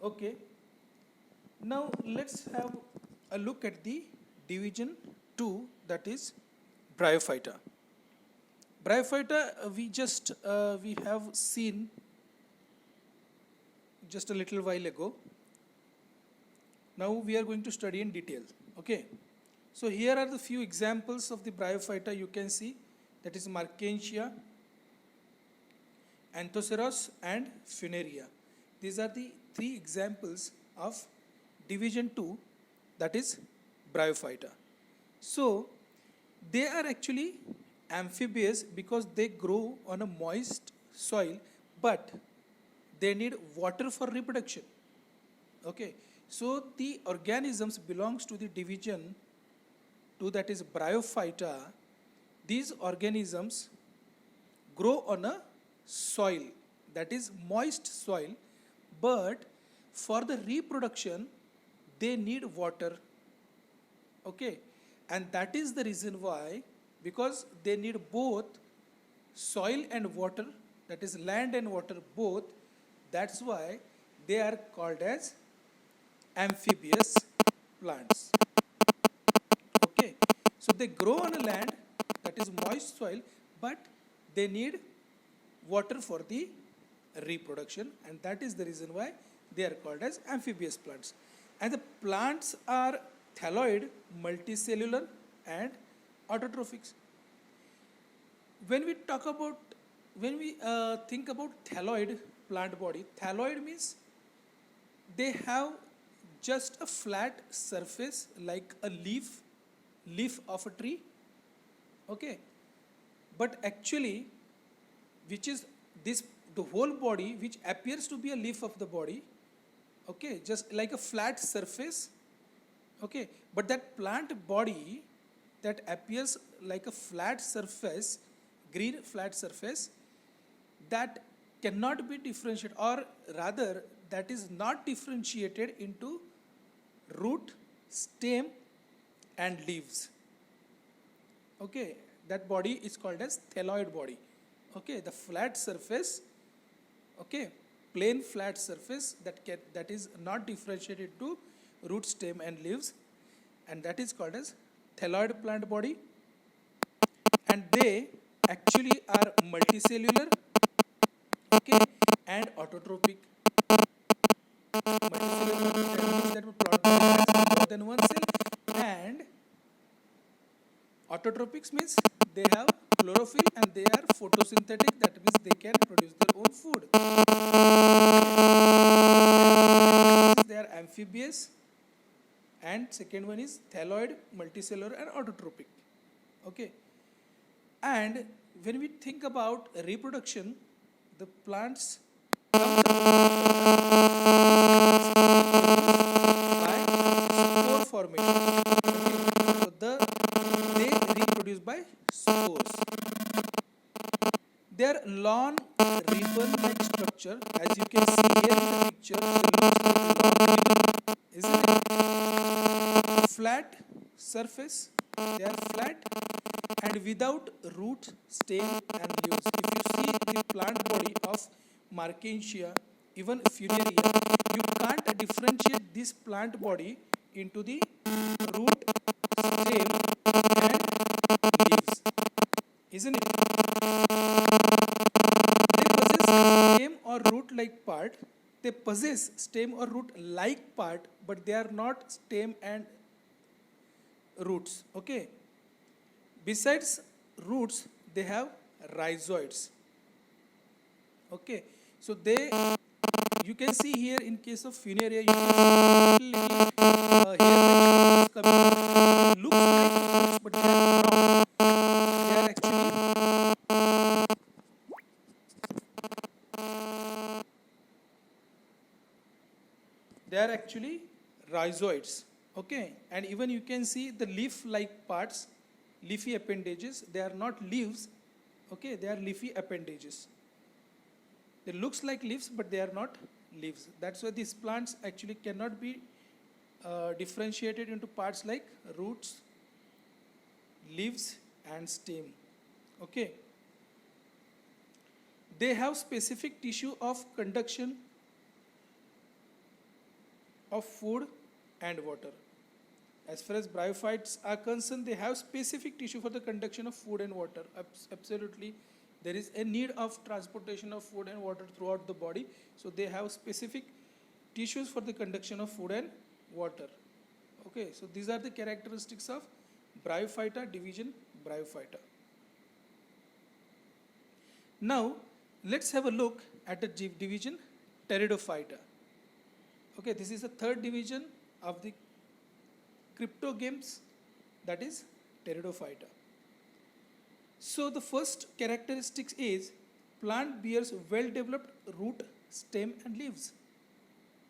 Okay, now let's have a look at the division 2, that is Bryophyta. Bryophyta, we have seen just a little while ago. Now we are going to study in detail. Okay, so here are the few examples of the Bryophyta you can see, that is Marchantia, Anthoceros and Funaria. These are the three examples of division 2, that is Bryophyta. So they are actually amphibious because they grow on a moist soil, but they need water for reproduction. Okay, so the organisms belongs to the division 2, that is Bryophyta. These organisms grow on a soil, that is moist soil, but for the reproduction they need water. Okay, and that is the reason why, because they need both soil and water, that is land and water both, that's why they are called as amphibious plants. Okay, so they grow on a land, that is moist soil, but they need water for the reproduction, and that is the reason why they are called as amphibious plants. And the plants are thalloid, multicellular and autotrophic. When we talk about, when we think about thalloid plant body, thalloid means they have just a flat surface like a leaf of a tree. Okay, but actually, which is this, the whole body which appears to be a leaf of the body, okay, just like a flat surface. Okay, but that plant body that appears like a flat surface, green flat surface, that cannot be differentiated, or rather that is not differentiated into root, stem and leaves. Okay, that body is called as thalloid body. Okay, the flat surface, okay, plain flat surface that is not differentiated to root, stem and leaves, and that is called as thalloid plant body. And they actually are multicellular, okay, and autotrophic. Multicellular, that means that plant body has more than one cell, and autotrophics means they have chlorophyll and they are photosynthetic, that means they can produce their own food. They are amphibious, and second one is thalloid, multicellular and autotrophic. Okay, and when we think about reproduction, the plants comes by spore formation. Okay, so they reproduce by spores. Their long ribbon-like structure, as you can see here in the picture, they look like a long ribbon, isn't it? Flat surface, they are flat and without root, stem and leaves. If you see the plant body of Marchantia, even Funaria, you can't differentiate this plant body into the root, stem and leaves, isn't it? Stem or root like part, they possess stem or root like part, but they are not stem and roots. Okay, besides roots they have rhizoids. Okay, so they, you can see here in case of Funaria, you can see little hair like coming, looks like roots but they are not. They are actually rhizoids. Okay, and even you can see the leaf like parts, leafy appendages, they are not leaves. Okay, they are leafy appendages. They looks like leaves but they are not leaves. That's why these plants actually cannot be differentiated into parts like roots, leaves and stem. Okay, they have specific tissue of conduction of food and water. As far as bryophytes are concerned, they have specific tissue for the conduction of food and water. Absolutely, there is a need of transportation of food and water throughout the body. So they have specific tissues for the conduction of food and water. Okay, so these are the characteristics of Bryophyta, division Bryophyta. Now, let's have a look at the division Pteridophyta. Okay, this is the third division of the cryptogams, that is Pteridophyta. So the first characteristic is plant bears well-developed root, stem and leaves.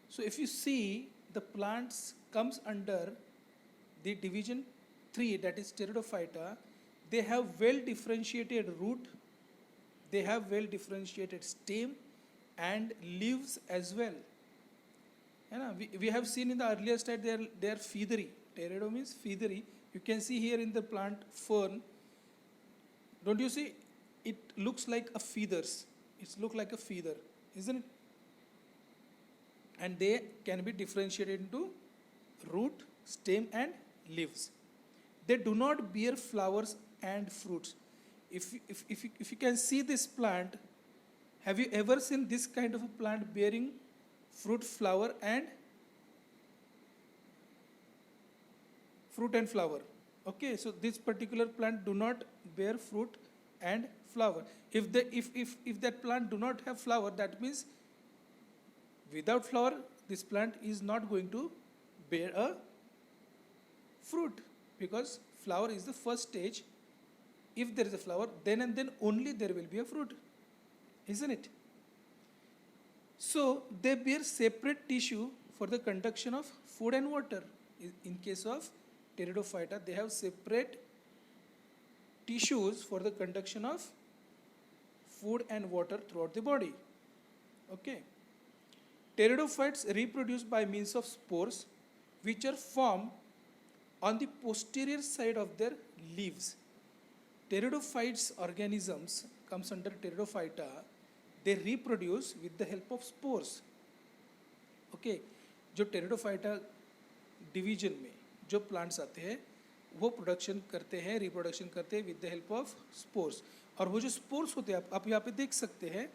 So if you see, the plants comes under the division 3, that is Pteridophyta. They have well-differentiated root, they have well-differentiated stem and leaves as well. We have seen in the earlier slide they are feathery. Pterido means feathery. You can see here in the plant fern. Don't you see? It looks like a feathers. It looks like a feather, isn't it? And they can be differentiated into root, stem and leaves. They do not bear flowers and fruits. If you can see this plant, have you ever seen this kind of a plant bearing fruit, flower and flower? Okay, so this particular plant do not bear fruit and flower. If that plant do not have flower, that means without flower this plant is not going to bear a fruit, because flower is the first stage. If there is a flower, then and then only there will be a fruit, isn't it? So they bear separate tissue for the conduction of food and water. In case of Pteridophyta, they have separate tissues for the conduction of food and water throughout the body. Okay. Pteridophytes reproduce by means of spores, which are formed on the posterior side of their leaves. Pteridophytes organisms comes under Pteridophyta. They reproduce with the help of spores. Okay, जो Pteridophyta division में जो plants आते हैं वो production करते हैं, reproduction करते हैं with the help of spores. और वो जो स्पोर्स होते हैं आप यहाँ पे देख सकते हैं,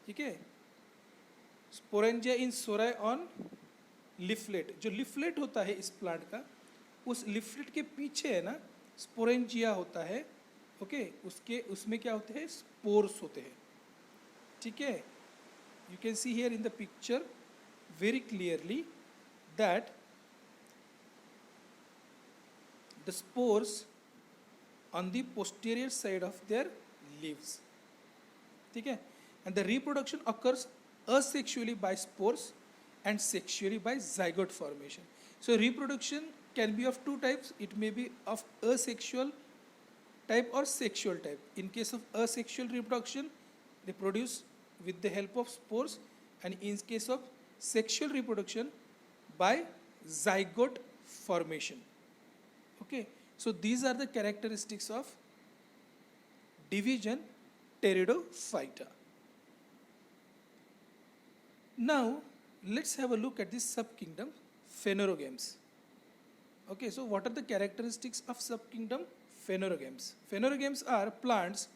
ठीक है, स्पोरेंजिया इन सोराई ऑन लिफलेट. जो लिफलेट होता है इस प्लांट का, उस लिफलेट के पीछे है ना स्पोरेंजिया होता है. ओके, उसमें क्या होते हैं, स्पोर्स होते हैं. ठीक है, you can see here in the picture very clearly that the spores on the posterior side of their leaves. ठीक है, and the reproduction occurs asexually by spores and sexually by zygote formation. So reproduction can be of two types. It may be of asexual type or sexual type. In case of asexual reproduction, they produce with the help of spores, and in case of sexual reproduction by zygote formation. Okay, so these are the characteristics of division Pteridophyta. Now let's have a look at this subkingdom Phanerogams. Okay, so what are the characteristics of subkingdom Phanerogams? Phanerogams are plants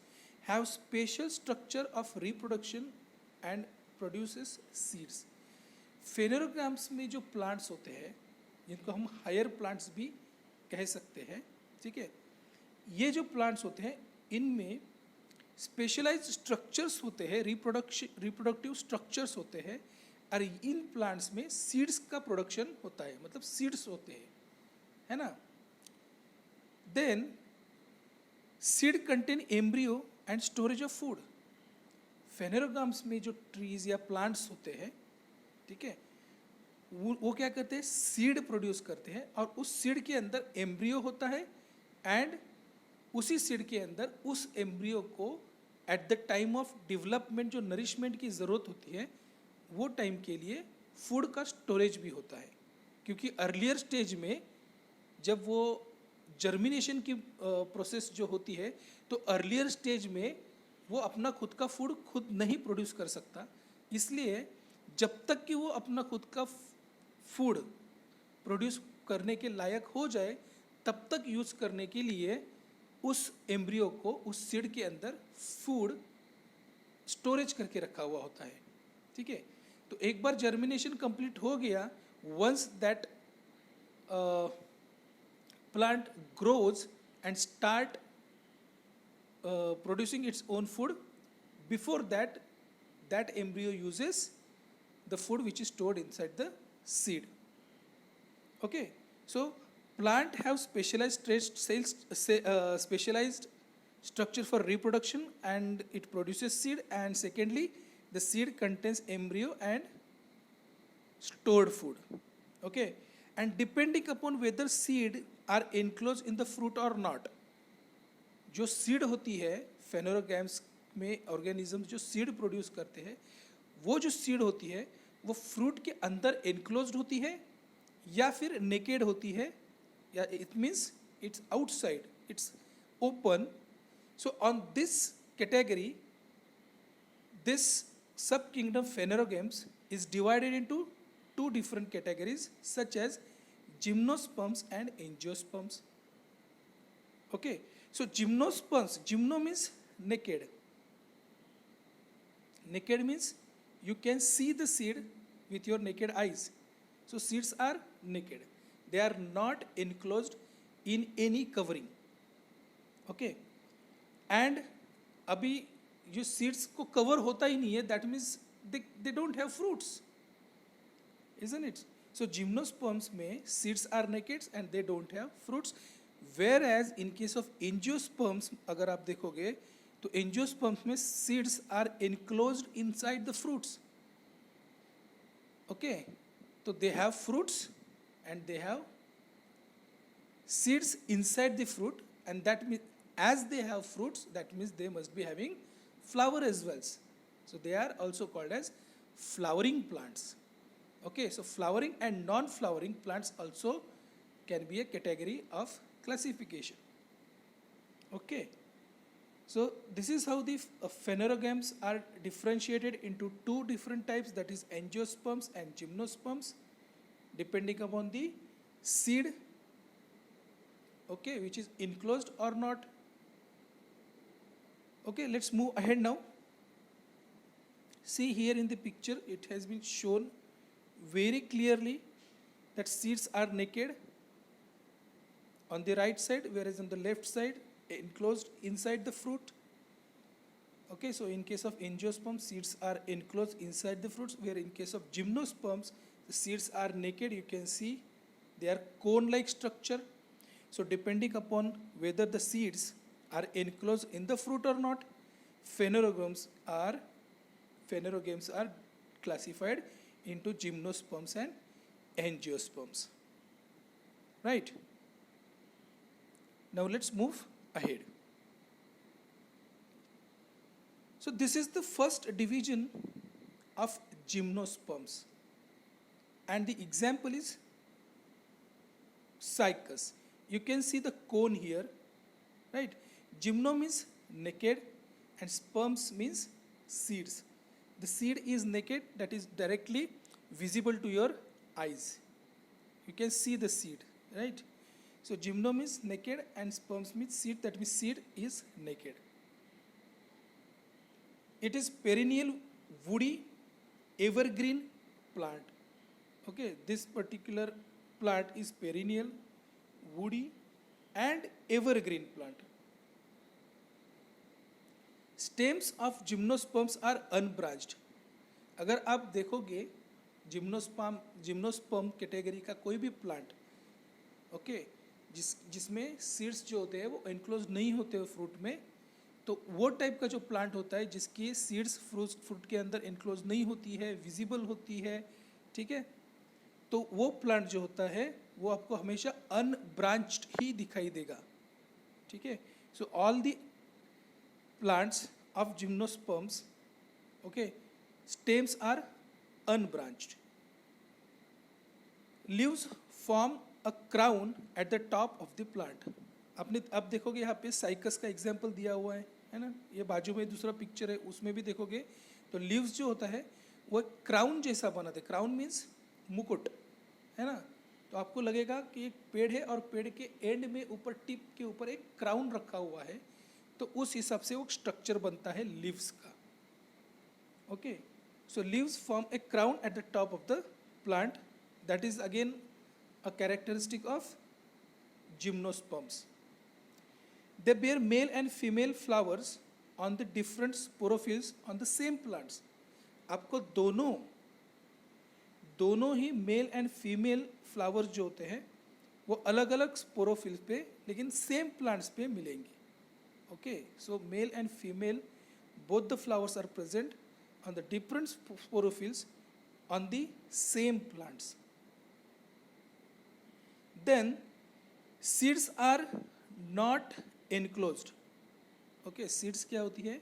have special structure of reproduction and produces seeds. Phanerogams में जो plants होते हैं, जिनको हम higher plants भी कह सकते हैं, ठीक है, ये जो प्लांट्स होते हैं इनमें स्पेशलाइज्ड स्ट्रक्चर्स होते हैं, रिप्रोडक्टिव स्ट्रक्चर्स होते हैं, और इन प्लांट्स में सीड्स का प्रोडक्शन होता है, मतलब सीड्स होते हैं, है ना. Then seed contain embryo and storage of food. Phanerogams में जो ट्रीज या प्लांट्स होते हैं, ठीक है, वो क्या करते हैं, सीड प्रोड्यूस करते हैं, और उस सीड के अंदर एम्ब्रियो होता है, एंड उसी सीड के अंदर उस एम्ब्रियो को at the time of development जो नरिशमेंट की ज़रूरत होती है वो टाइम के लिए फूड का स्टोरेज भी होता है. क्योंकि अर्लियर स्टेज में जब वो जर्मिनेशन की प्रोसेस जो होती है, तो अर्लियर स्टेज में वो अपना खुद का फूड खुद नहीं प्रोड्यूस कर सकता. इसलिए जब तक कि वो अपना खुद का फूड प्रोड्यूस करने के लायक हो जाए तब तक यूज़ करने के लिए उस एम्ब्रियो को उस सीड के अंदर फूड स्टोरेज करके रखा हुआ होता है, ठीक है। तो एक बार जर्मिनेशन कंप्लीट हो गया, once that plant grows and start producing its own food, before that that embryo uses the food which is stored inside the seed. Okay, so plant have specialized cells, specialized structure for reproduction, and it produces seed, and secondly the seed contains embryo and stored food. Okay, and depending upon whether seed are enclosed in the fruit or not, जो seed होती है फेनोरोगैम्स में organism जो seed produce करते हैं, वो जो seed होती है वो फ्रूट के अंदर एनक्लोज्ड होती है या फिर नेकेड होती है, या it means it's outside, it's open. So on this category this subkingdom Phanerogames is divided into two different categories such as gymnosperms and angiosperms. Okay, so gymnosperms, gymno means naked. Naked means you can see the seed with your naked eyes. So seeds are naked. They are not enclosed in any covering. Okay, and अभी जो seeds को cover होता ही नहीं है, that means they don't have fruits, isn't it? So gymnosperms में seeds are naked and they don't have fruits, whereas in case of angiosperms अगर आप देखोगे तो एंजियोस्पर्म्स में seeds are enclosed inside the fruits. Okay, तो they have fruits and they have seeds inside the fruit, and that means as they have fruits, that means they must be having flower as well. So they are also called as flowering plants. Okay, so flowering and non-flowering plants also can be a category of classification. Okay, so this is how the phanerogames are differentiated into two different types, that is angiosperms and gymnosperms, depending upon the seed, okay, which is enclosed or not. Okay, let's move ahead now. See here in the picture, it has been shown very clearly that seeds are naked on the right side, whereas on the left side enclosed inside the fruit. Okay, so in case of angiosperms, seeds are enclosed inside the fruits, where in case of gymnosperms, the seeds are naked. You can see they are cone-like structure. So depending upon whether the seeds are enclosed in the fruit or not, phanerogames are classified into gymnosperms and angiosperms. Right? Now let's move ahead. So this is the first division of gymnosperms, and the example is cycas. You can see the cone here, right? Gymno means naked and sperms means seeds. The seed is naked, that is directly visible to your eyes. You can see the seed, right? So gymno means naked and sperms means seed, that means seed is naked. It is perennial, woody, evergreen plant. Okay, this particular plant is perennial, woody and evergreen plant. Stems of gymnosperms are unbranched. अगर आप देखोगे gymnosperm category का कोई भी plant, okay, जिसमें seeds जो होते हैं वो एनक्लोज नहीं होते हैं फ्रूट में, तो वो टाइप का जो प्लांट होता है जिसकी सीड्स फ्रूट के अंदर एनक्लोज नहीं होती है, विजिबल होती है, ठीक है, तो वो प्लांट जो होता है वो आपको हमेशा अनब्रांच्ड ही दिखाई देगा. ठीक है, so all the plants of gymnosperms, okay, stems are unbranched. Leaves form a crown at the top of the plant. आपने अब देखोगे यहाँ पे साइकस का एग्जाम्पल दिया हुआ है ना, ये बाजू में दूसरा पिक्चर है, उसमें भी देखोगे तो लीव्स जो होता है वो क्राउन जैसा बनाते. क्राउन मीन्स मुकुट, है ना, तो आपको लगेगा कि एक पेड़ है और पेड़ के एंड में ऊपर टिप के ऊपर एक क्राउन रखा हुआ है, तो उस हिसाब से वो स्ट्रक्चर बनता है लीव्स का. Okay, so leaves form A crown at the top of the plant. That is again a characteristic of gymnosperms. They bear male and female flowers on the different sporophyls on the same plants. आपको दोनों ही male and female flowers जो होते हैं वो अलग अलग sporophylls पे लेकिन सेम प्लांट्स पे मिलेंगे. Okay, so male and female both the flowers are present on the different sporophylls on the same plants. Then seeds are not enclosed. Okay, seeds क्या होती है,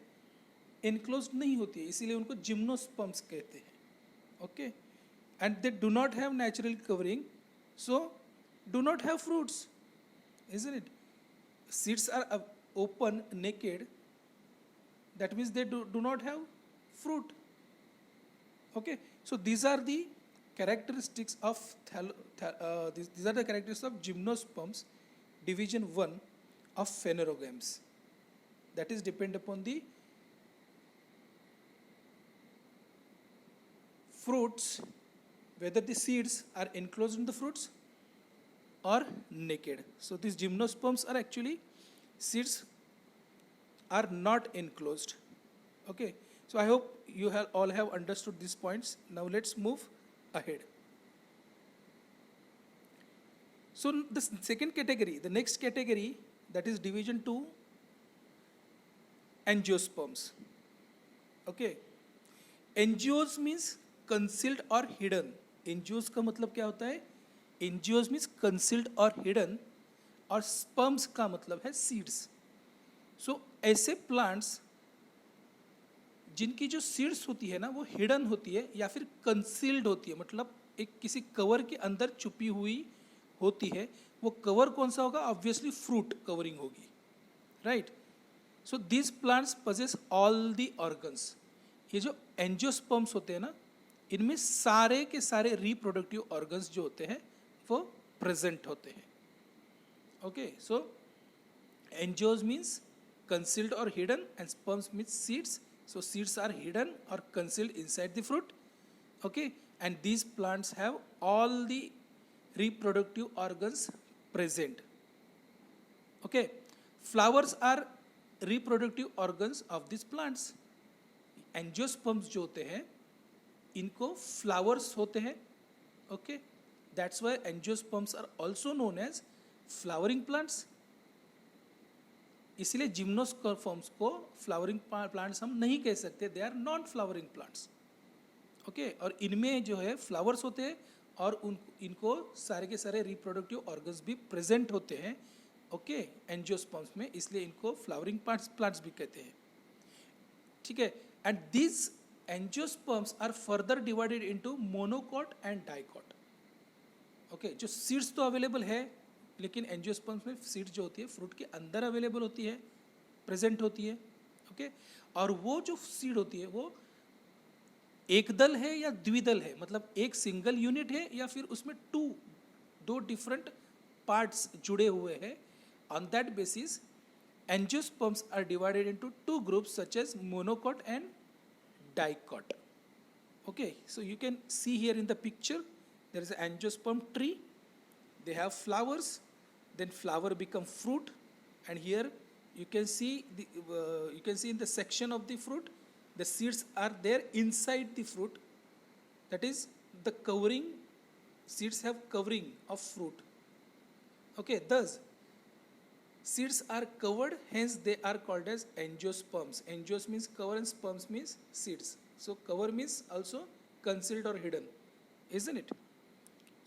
enclosed नहीं होती है, इसीलिए उनको जिम्नोस्पर्म्स कहते हैं. Okay, and they do not have natural covering, so do not have fruits, isn't it? Seeds are open, naked, that means they do not have fruit. Okay, so these are the characteristics of these are the characteristics of gymnosperms division 1 of phanerogams, that is depend upon the fruits, whether the seeds are enclosed in the fruits or naked. So these gymnosperms are actually, seeds are not enclosed. Okay, so I hope you have all have understood these points. Now let's move ahead. So the second category, the next category, that is division 2, angiosperms. Okay, angios means concealed or hidden. angios का मतलब क्या होता है, angios means concealed or hidden, और sperms का मतलब है seeds. So ऐसे plants जिनकी जो सीड्स होती है ना वो हिडन होती है या फिर कंसील्ड होती है, मतलब एक किसी कवर के अंदर छुपी हुई होती है. वो कवर कौन सा होगा, ऑब्वियसली फ्रूट कवरिंग होगी, right. So these plants possess all the organs. ये जो एंजियोस्पर्म्स होते हैं ना, इनमें सारे के सारे रिप्रोडक्टिव ऑर्गन्स जो होते हैं वो प्रेजेंट होते हैं. Okay, so angios means concealed or hidden and sperms means seeds. So seeds are hidden or concealed inside the fruit. Okay, and these plants have all the reproductive organs present. Okay, flowers are reproductive organs of these plants. Angiosperms जो होते हैं इनको flowers होते हैं. Okay, that's why angiosperms are also known as flowering plants. इसलिए gymnosperms को flowering plants हम नहीं कह सकते, they are non flowering plants. Okay, और इनमें जो है फ्लावर्स होते हैं और इनको सारे के सारे रिप्रोडक्टिव ऑर्गन्स भी प्रेजेंट होते हैं. ओके, एंजियोस्पर्म्स में, इसलिए इनको फ्लावरिंग प्लांट्स भी कहते हैं. ठीक है, and these angiosperms are further divided into monocot and dicot. Okay, जो सीड्स तो अवेलेबल है लेकिन एंजियोस्पर्म्स में सीड जो होती है फ्रूट के अंदर अवेलेबल होती है, प्रेजेंट होती है. ओके, और वो जो सीड होती है वो एक दल है या द्विदल है, मतलब एक सिंगल यूनिट है या फिर उसमें दो डिफरेंट पार्ट्स जुड़े हुए हैं. On that basis angiosperms are divided into 2 groups such as monocot and dicot. Okay, so you can see here in the picture there is an angiosperm tree. They have flowers, then flower become fruit, and here you can see in the section of the fruit the seeds are there inside the fruit. That is the covering, seeds have covering of fruit. Okay, thus seeds are covered, hence they are called as angiosperms. Angios means cover and sperms means seeds. So cover means also concealed or hidden, isn't it?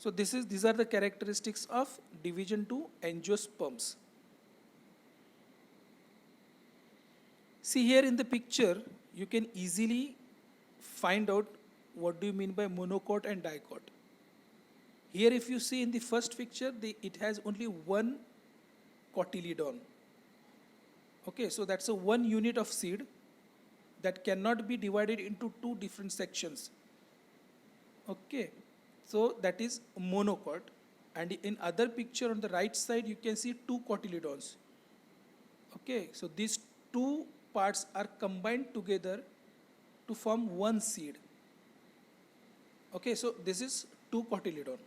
So these are the characteristics of division 2 angiosperms. See here in the picture, you can easily find out what do you mean by monocot and dicot. Here if you see in the first picture, it has only one cotyledon. Okay, so that's a one unit of seed that cannot be divided into 2 different sections. Okay, So that is monocot. And in other picture on the right side, you can see two cotyledons. Okay, so these two parts are combined together to form one seed. Okay, so this is two cotyledon.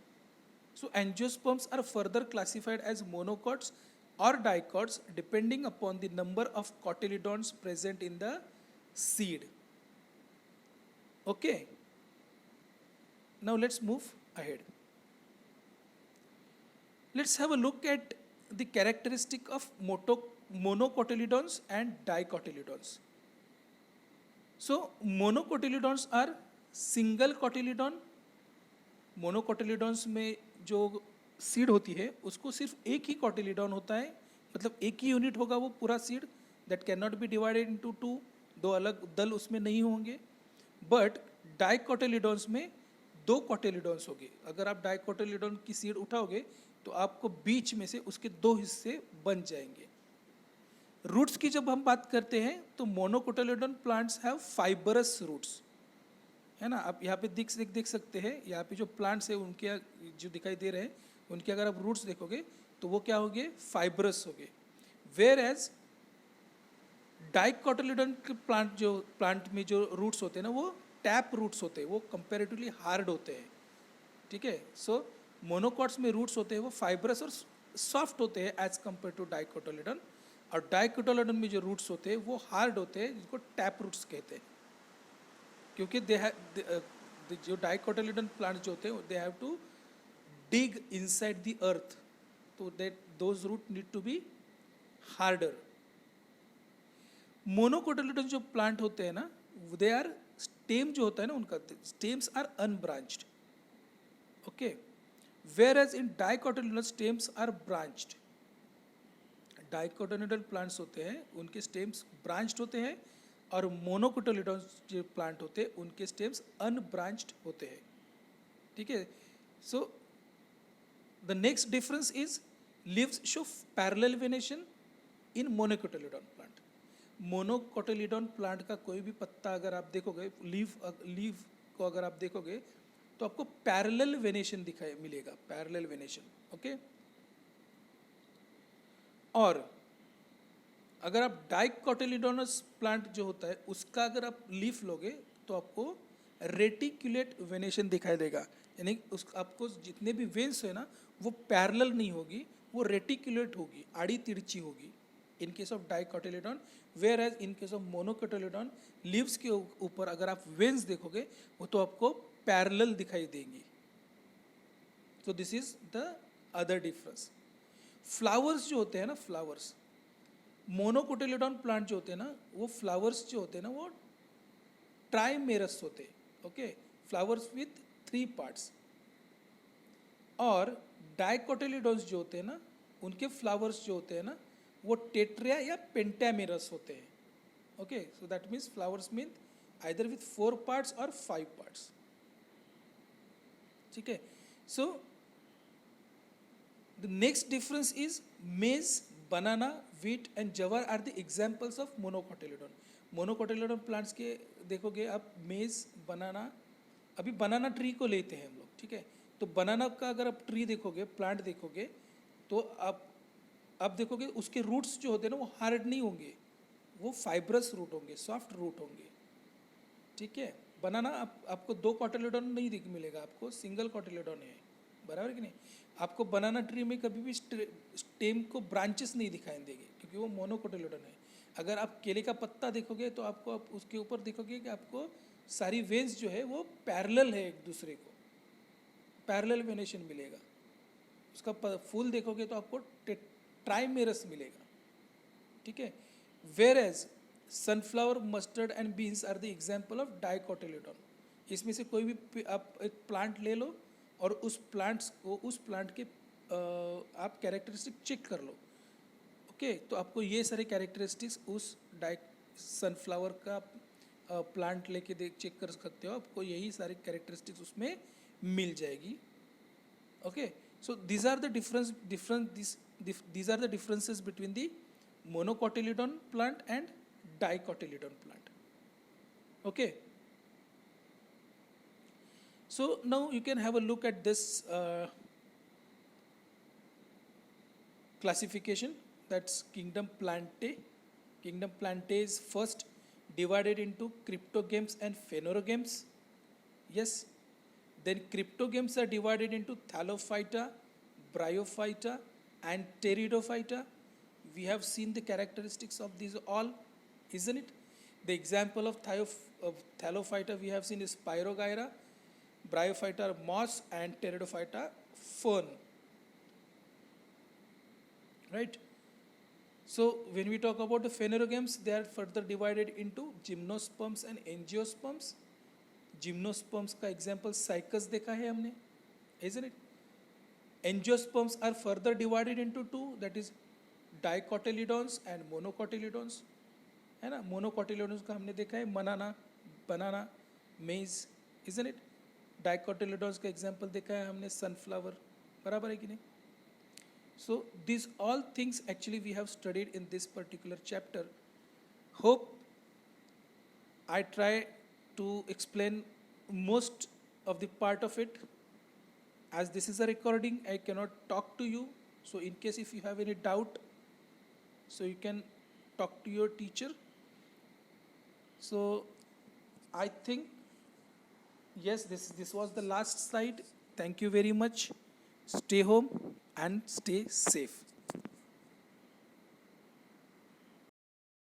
So angiosperms are further classified as monocots or dicots depending upon the number of cotyledons present in the seed. Okay, now let's move ahead. Let's have a look at the characteristic of monocotyledons and dicotyledons. So monocotyledons are single cotyledon. Monocotyledons में जो seed होती है उसको सिर्फ एक ही कोटिलीडॉन होता है, मतलब एक ही यूनिट होगा वो पूरा seed, that can not be divided into two, दो अलग दल उसमें नहीं होंगे. बट डाइकोटिलीडॉन्स में दो कोटिलीडॉन्स होंगे. अगर आप डाइकोटिलीडॉन की सीड उठाओगे तो आपको बीच में से उसके दो हिस्से बन जाएंगे. रूट्स की जब हम बात करते हैं तो मोनोकोटिलीडॉन प्लांट्स हैव फाइबरस रूट्स, है ना. आप यहाँ पे देख सकते हैं, यहाँ पे जो प्लांट्स है उनके जो दिखाई दे रहे हैं उनके अगर आप रूट्स देखोगे तो वो क्या होंगे, फाइबरस होंगे. वेयर एज डाइकोटिलीडॉन के प्लांट में जो रूट्स होते हैं ना वो टैप रूट्स होते हैं, वो कंपैरेटिवली हार्ड होते हैं. ठीक है. सो मोनोकॉट्स में रूट्स होते हैं वो फाइबरस और सॉफ्ट होते हैं एज कम्पेयर टू डाइकोटिलीडॉन, और डाइकोटिलीडॉन में जो रूट्स होते हैं वो हार्ड होते हैं जिनको टैप रूट्स कहते हैं. क्योंकि जो डाइकोटिलीडॉन प्लांट जो होते हैं they have to dig inside the earth, तो that those root need to be harder. Monocotyledon जो प्लांट होते हैं ना, दे आर स्टेम जो होता है ना उनका stems are unbranched. Okay. Whereas in dicotyledon stems are branched. Dicotyledon plants होते हैं उनके स्टेम्स ब्रांच्ड होते हैं, और मोनोकोटिलीडॉन जो प्लांट होते हैं उनके स्टेम्स अनब्रांच्ड होते हैं. ठीक है. So the next difference is leaves show parallel venation in monocotyledon plant. Monocotyledon plant का कोई भी पत्ता अगर आप देखोगे, लीव को अगर आप देखोगे तो आपको पैरेलल वेनेशन दिखाई मिलेगा, पैरेलल वेनेशन. ओके. और अगर आप डाइकोटिलीडोनस प्लांट जो होता है उसका अगर आप लीफ लोगे तो आपको रेटिकुलेट वेनेशन दिखाई देगा, यानी उस आपको जितने भी वेन्स है ना वो पैरेलल नहीं होगी, वो रेटिकुलेट होगी, आड़ी तिरछी होगी in case of dicotyledon. Whereas in case of monocotyledon leaves के ऊपर अगर आप वेन्स देखोगे वो तो आपको पैरेलल दिखाई देंगी. तो this is the other difference. Flowers जो होते हैं ना, फ्लावर्स मोनोकोटिलीडॉन प्लांट जो होते हैं ना वो फ्लावर्स जो होते हैं ना वो ट्राइमेरस होते हैं. ओके. Flowers with 3 parts. और डाइकोटिलीडॉन्स जो होते हैं ना उनके फ्लावर्स जो होते हैं ना वो टेट्रिया या पेंटामेरस होते हैं. Okay. So that means flowers mean either with 4 parts और 5 पार्ट्स. ठीक है. So the next difference is maize, banana, wheat and jowar are the examples of monocotyledon. Monocotyledon plants के देखोगे आप मेज, बनाना, अभी बनाना ट्री को लेते हैं हम लोग. ठीक है. तो बनाना का अगर आप ट्री देखोगे, प्लांट देखोगे तो आप देखोगे उसके रूट्स जो होते हैं ना वो हार्ड नहीं होंगे, वो फाइब्रस रूट होंगे, सॉफ्ट रूट होंगे. ठीक है. बनाना आपको 2 कोटिलीडॉन नहीं मिलेगा, आपको सिंगल कोटिलीडॉन है, बराबर कि नहीं. आपको बनाना ट्री में कभी भी स्टेम को ब्रांचेस नहीं दिखाई देंगे क्योंकि वो मोनोकोटिलीडॉन है. अगर आप केले का पत्ता देखोगे तो आपको आप उसके ऊपर देखोगे कि आपको सारी वेन्स जो है वो पैरेलल है, एक दूसरे को पैरेलल वेनेशन मिलेगा. उसका फूल देखोगे तो आपको ट्राइमेरस मिलेगा. ठीक है. Whereas sunflower, mustard and beans are the example of dicotyledon. इसमें से कोई भी आप एक प्लांट ले लो और उस प्लांट के आप कैरेक्टरिस्टिक चेक कर लो. ओके. तो आपको ये सारे कैरेक्टरिस्टिक्स उस सनफ्लावर का प्लांट लेके चेक कर सकते हो, आपको यही सारे कैरेक्टरिस्टिक्स उसमें मिल जाएगी. Okay. So these are the differences between the monocotyledon plant and dicotyledon plant. Okay. So now you can have a look at this classification, that's kingdom Plantae. Kingdom Plantae is first divided into crypto games and phanerogames. Yes. Then crypto games are divided into Thallophyta, Bryophyta, and Pteridophyta. We have seen the characteristics of these all, isn't it? The example of Thallophyta we have seen is Pyrogyra, Bryophyta moss, and Pteridophyta fern. Right? So when we talk about the phanerogames, they are further divided into gymnosperms and angiosperms. Gymnosperms का example cycas देखा है हमने, isn't it? Angiosperms are further divided into two, that is dicotyledons and monocotyledons, है ना. monocotyledons का हमने देखा है banana, maize, isn't it? Dicotyledons का एग्जाम्पल देखा है हमने sunflower, बराबर है कि नहीं? So these all things actually we have studied in this particular chapter. Hope I try to explain most of the part of it. As this is a recording, I cannot talk to you. So in case if you have any doubt, so you can talk to your teacher. So I think, yes, this was the last slide. Thank you very much. Stay home and stay safe.